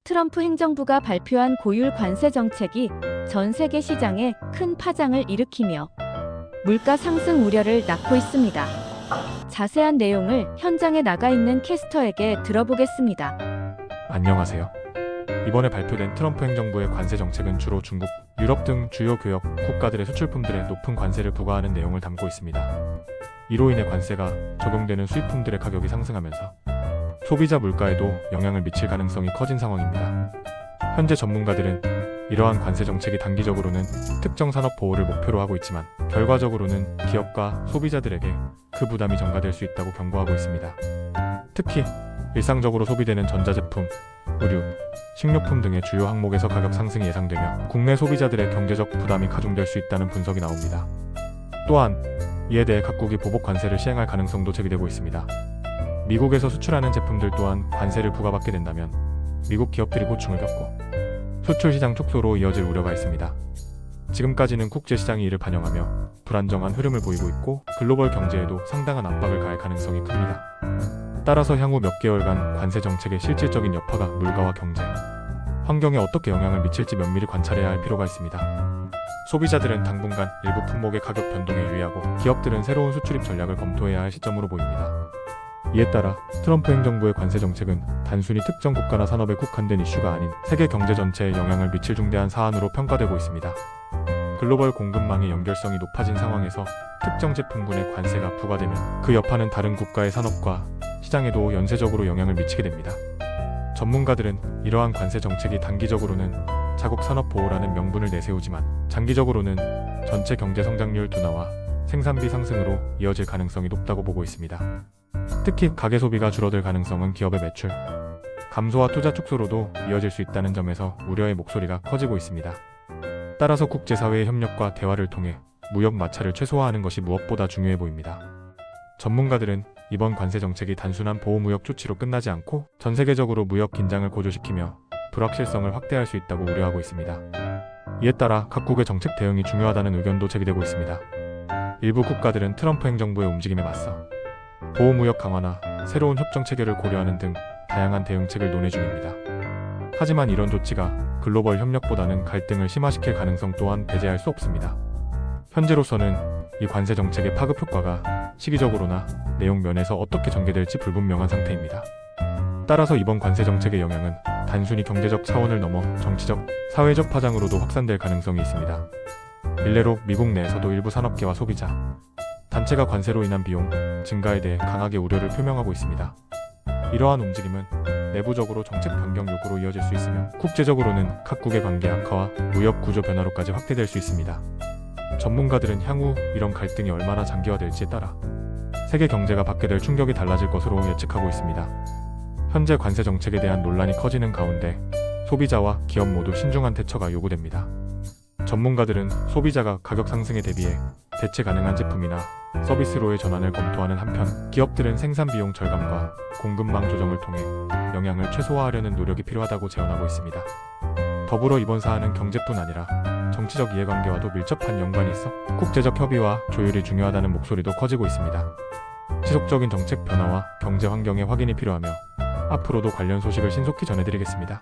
트럼프 행정부가 발표한 고율 관세 정책이 전 세계 시장에 큰 파장을 일으키며 물가 상승 우려를 낳고 있습니다. 자세한 내용을 현장에 나가 있는 캐스터에게 들어보겠습니다. 안녕하세요. 이번에 발표된 트럼프 행정부의 관세 정책은 주로 중국, 유럽 등 주요 교역 국가들의 수출품들에 높은 관세를 부과하는 내용을 담고 있습니다. 이로 인해 관세가 적용되는 수입품들의 가격이 상승하면서 소비자 물가에도 영향을 미칠 가능성이 커진 상황입니다. 현재 전문가들은 이러한 관세 정책이 단기적으로는 특정 산업 보호를 목표로 하고 있지만 결과적으로는 기업과 소비자들에게 그 부담이 전가될 수 있다고 경고하고 있습니다. 특히 일상적으로 소비되는 전자제품, 의류, 식료품 등의 주요 항목에서 가격 상승이 예상되며 국내 소비자들의 경제적 부담이 가중될 수 있다는 분석이 나옵니다. 또한 이에 대해 각국이 보복 관세를 시행할 가능성도 제기되고 있습니다. 미국에서 수출하는 제품들 또한 관세를 부과받게 된다면 미국 기업들이 고충을 겪고 수출 시장 축소로 이어질 우려가 있습니다. 지금까지는 국제시장이 이를 반영하며 불안정한 흐름을 보이고 있고 글로벌 경제에도 상당한 압박을 가할 가능성이 큽니다. 따라서 향후 몇 개월간 관세 정책의 실질적인 여파가 물가와 경제, 환경에 어떻게 영향을 미칠지 면밀히 관찰해야 할 필요가 있습니다. 소비자들은 당분간 일부 품목의 가격 변동에 유의하고 기업들은 새로운 수출입 전략을 검토해야 할 시점으로 보입니다. 이에 따라 트럼프 행정부의 관세 정책은 단순히 특정 국가나 산업에 국한된 이슈가 아닌 세계 경제 전체에 영향을 미칠 중대한 사안으로 평가되고 있습니다. 글로벌 공급망의 연결성이 높아진 상황에서 특정 제품군에 관세가 부과되면 그 여파는 다른 국가의 산업과 시장에도 연쇄적으로 영향을 미치게 됩니다. 전문가들은 이러한 관세 정책이 단기적으로는 자국 산업 보호라는 명분을 내세우지만 장기적으로는 전체 경제 성장률 둔화와 생산비 상승으로 이어질 가능성이 높다고 보고 있습니다. 특히 가계 소비가 줄어들 가능성은 기업의 매출 감소와 투자 축소로도 이어질 수 있다는 점에서 우려의 목소리가 커지고 있습니다. 따라서 국제사회의 협력과 대화를 통해 무역 마찰을 최소화하는 것이 무엇보다 중요해 보입니다. 전문가들은 이번 관세 정책이 단순한 보호무역 조치로 끝나지 않고 전 세계적으로 무역 긴장을 고조시키며 불확실성을 확대할 수 있다고 우려하고 있습니다. 이에 따라 각국의 정책 대응이 중요하다는 의견도 제기되고 있습니다. 일부 국가들은 트럼프 행정부의 움직임에 맞서 보호무역 강화나 새로운 협정 체결을 고려하는 등 다양한 대응책을 논의 중입니다. 하지만 이런 조치가 글로벌 협력보다는 갈등을 심화시킬 가능성 또한 배제할 수 없습니다. 현재로서는 이 관세 정책의 파급 효과가 시기적으로나 내용 면에서 어떻게 전개될지 불분명한 상태입니다. 따라서 이번 관세 정책의 영향은 단순히 경제적 차원을 넘어 정치적, 사회적 파장으로도 확산될 가능성이 있습니다. 일례로 미국 내에서도 일부 산업계와 소비자, 단체가 관세로 인한 비용 증가에 대해 강하게 우려를 표명하고 있습니다. 이러한 움직임은 내부적으로 정책 변경 요구로 이어질 수 있으며 국제적으로는 각국의 관계 악화와 무역 구조 변화로까지 확대될 수 있습니다. 전문가들은 향후 이런 갈등이 얼마나 장기화될지에 따라 세계 경제가 받게 될 충격이 달라질 것으로 예측하고 있습니다. 현재 관세 정책에 대한 논란이 커지는 가운데 소비자와 기업 모두 신중한 대처가 요구됩니다. 전문가들은 소비자가 가격 상승에 대비해 대체 가능한 제품이나 서비스로의 전환을 검토하는 한편 기업들은 생산 비용 절감과 공급망 조정을 통해 영향을 최소화하려는 노력이 필요하다고 제언하고 있습니다. 더불어 이번 사안은 경제뿐 아니라 정치적 이해관계와도 밀접한 연관이 있어 국제적 협의와 조율이 중요하다는 목소리도 커지고 있습니다. 지속적인 정책 변화와 경제 환경의 확인이 필요하며 앞으로도 관련 소식을 신속히 전해드리겠습니다.